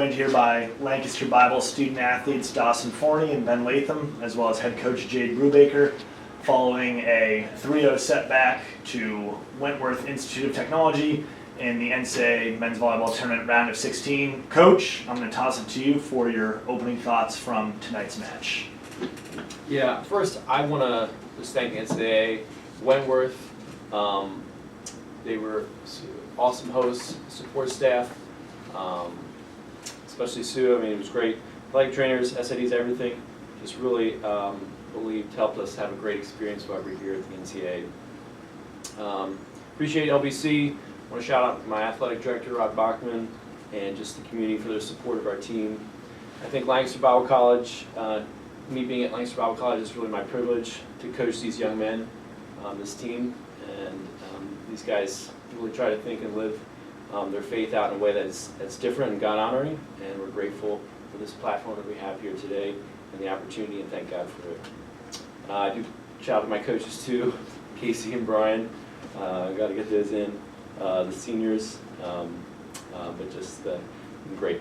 joined here by Lancaster Bible student athletes Dawson Forney and Ben Latham, as well as head coach Jade Brubaker, following a 3-0 setback to Wentworth Institute of Technology in the NCAA men's volleyball tournament round of 16. Coach, I'm going to toss it to you for your opening thoughts from tonight's match. Yeah, first I want to just thank NCAA, Wentworth. They were awesome hosts, support staff, especially Sue. I mean, it was great. Athletic trainers, SIDs, everything. Just really helped us have a great experience while we're here at the NCAA. Appreciate LBC. I want to shout out my athletic director, Rod Bachman, and just the community for their support of our team. I think Lancaster Bible College, me being at Lancaster Bible College, is really my privilege to coach these young men, this team, and these guys really try to think and live their faith out in a way that's different and God-honoring, and we're grateful for this platform that we have here today and the opportunity, and thank God for it. I do shout out to my coaches too, Casey and Brian. Got to get those in. The seniors, but just great.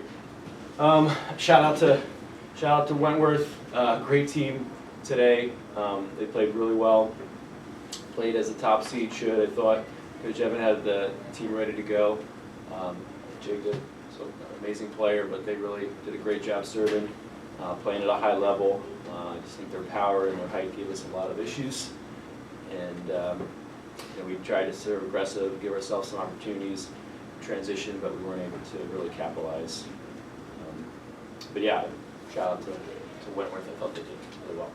Shout out to Wentworth. Great team today. They played really well. Played as a top seed should. I thought Coach Evan had the team ready to go. Jake did, so an amazing player, but they really did a great job serving, playing at a high level. I just think their power and their height gave us a lot of issues, and we tried to serve aggressive, give ourselves some opportunities, transition, but we weren't able to really capitalize. But yeah, shout out to Wentworth. I thought they did really well.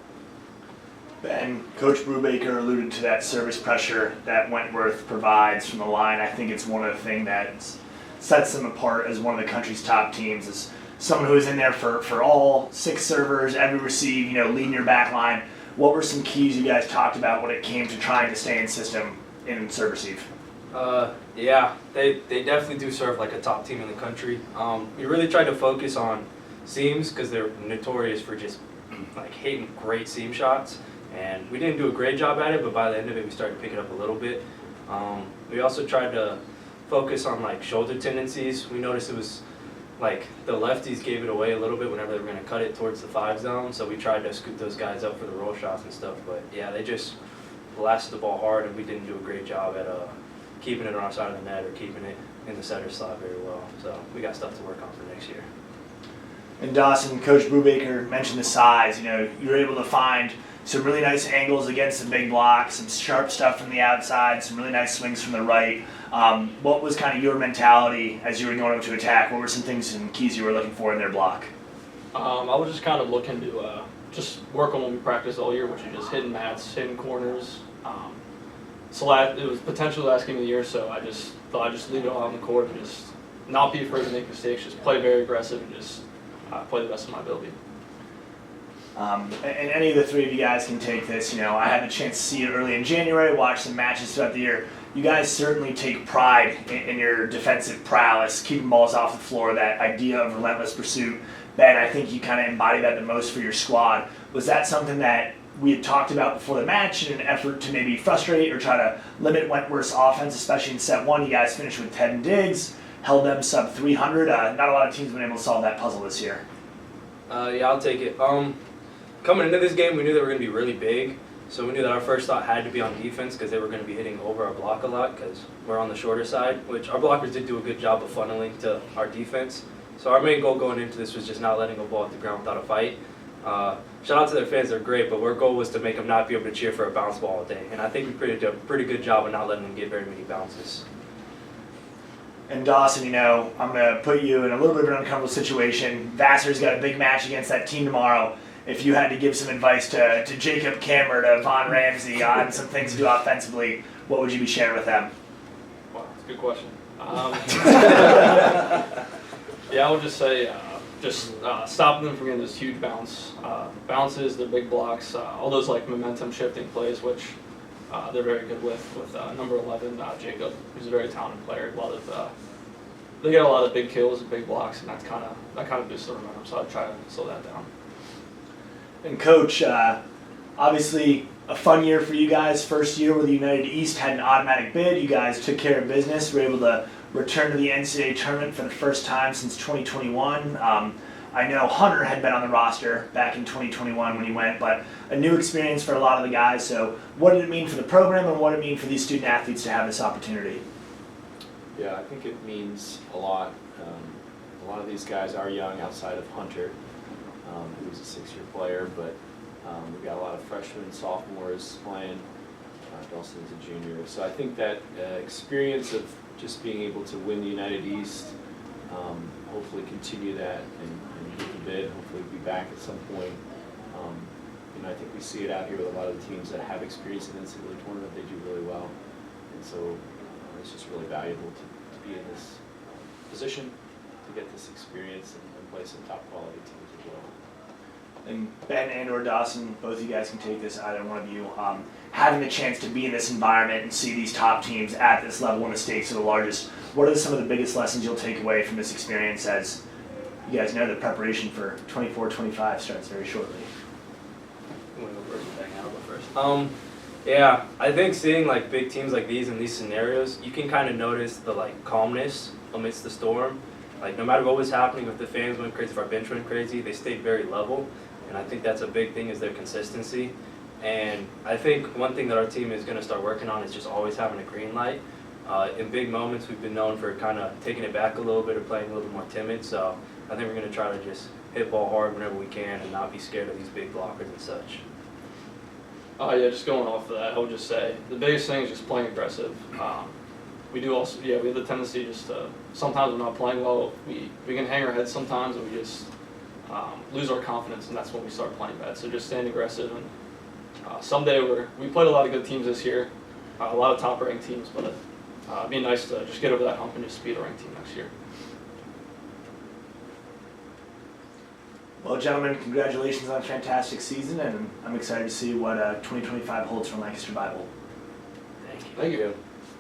Ben, Coach Brubaker alluded to that service pressure that Wentworth provides from the line. I think it's one of the things that sets them apart as one of the country's top teams, is someone who is in there for all 6 servers, every receive, leading your back line. What were some keys you guys talked about when it came to trying to stay in system in serve receive? Yeah, they definitely do serve like a top team in the country. We really tried to focus on seams because they're notorious for just like hitting great seam shots, and we didn't do a great job at it, but by the end of it we started to pick it up a little bit. We also tried to focus on like shoulder tendencies. We noticed it was like the lefties gave it away a little bit whenever they were going to cut it towards the 5 zone, so we tried to scoop those guys up for the roll shots and stuff. But yeah, they just blasted the ball hard, and we didn't do a great job at keeping it on our side of the net or keeping it in the center slot very well. So we got stuff to work on for next year. And Dawson, Coach Brubaker mentioned the size. You were able to find some really nice angles against the big block, some sharp stuff from the outside, some really nice swings from the right. What was kind of your mentality as you were going over to attack? What were some things and keys you were looking for in their block? I was just kind of looking to just work on what we practiced all year, which is just hitting mats, hitting corners. So it was potentially the last game of the year, so I just thought I'd just leave it all on the court and just not be afraid to make mistakes, just play very aggressive and just play the best of my ability. And any of the 3 of you guys can take this. I had the chance to see it early in January, watch some matches throughout the year. You guys certainly take pride in your defensive prowess, keeping balls off the floor, that idea of relentless pursuit. Ben, I think you kind of embody that the most for your squad. Was that something that we had talked about before the match in an effort to maybe frustrate or try to limit Wentworth's offense, especially in set 1? You guys finished with 10 digs, held them sub 300. Not a lot of teams have been able to solve that puzzle this year. Yeah, I'll take it. Coming into this game, we knew they were going to be really big, so we knew that our first thought had to be on defense because they were going to be hitting over our block a lot because we're on the shorter side, which our blockers did do a good job of funneling to our defense. So our main goal going into this was just not letting a ball hit the ground without a fight. Shout out to their fans, they're great, but our goal was to make them not be able to cheer for a bounce ball all day, and I think we did a pretty good job of not letting them get very many bounces. And Dawson, I'm going to put you in a little bit of an uncomfortable situation. Vassar's got a big match against that team tomorrow. If you had to give some advice to Jacob Kammer, to Von Ramsey on some things to do offensively, what would you be sharing with them? Wow, that's a good question. Yeah, I would just say stopping them from getting this huge bounces, their big blocks, all those like momentum shifting plays, which they're very good with number 11, Jacob, who's a very talented player. They get a lot of big kills and big blocks, and that kind of boosts the momentum. So I'd try to slow that down. And Coach, obviously a fun year for you guys. First year where the United East had an automatic bid. You guys took care of business. Were able to return to the NCAA tournament for the first time since 2021. I know Hunter had been on the roster back in 2021 when he went, but a new experience for a lot of the guys. So what did it mean for the program, and what did it mean for these student athletes to have this opportunity? Yeah, I think it means a lot. A lot of these guys are young outside of Hunter, who's a 6-year player, but we've got a lot of freshmen, sophomores playing. Dawson's a junior. So I think that experience of just being able to win the United East, hopefully continue that and get the bid, hopefully be back at some point. I think we see it out here with a lot of the teams that have experience in the NCAA tournament. They do really well. And so it's just really valuable to be in this position, to get this experience and play some top quality teams as well. And Ben and or Dawson, both of you guys can take this, either one of you. Having the chance to be in this environment and see these top teams at this level when the stakes are the largest, what are some of the biggest lessons you'll take away from this experience, as you guys know the preparation for 24-25 starts very shortly? You wanna go first? I'll go first. Yeah, I think seeing like big teams like these in these scenarios, you can kind of notice the like calmness amidst the storm. Like no matter what was happening, if the fans went crazy, if our bench went crazy, they stayed very level. And I think that's a big thing, is their consistency. And I think one thing that our team is going to start working on is just always having a green light. In big moments, we've been known for kind of taking it back a little bit or playing a little bit more timid. So I think we're going to try to just hit ball hard whenever we can and not be scared of these big blockers and such. Yeah, just going off of that, I would just say the biggest thing is just playing aggressive. We do also, we have the tendency just to, sometimes we're not playing well, we can hang our heads sometimes and we just lose our confidence, and that's when we start playing bad. So just staying aggressive, and someday we played a lot of good teams this year, a lot of top ranked teams, but it'd be nice to just get over that hump and just be the ranked team next year. Well, gentlemen, congratulations on a fantastic season, and I'm excited to see what 2025 holds for Lancaster Bible. Thank you. Thank you.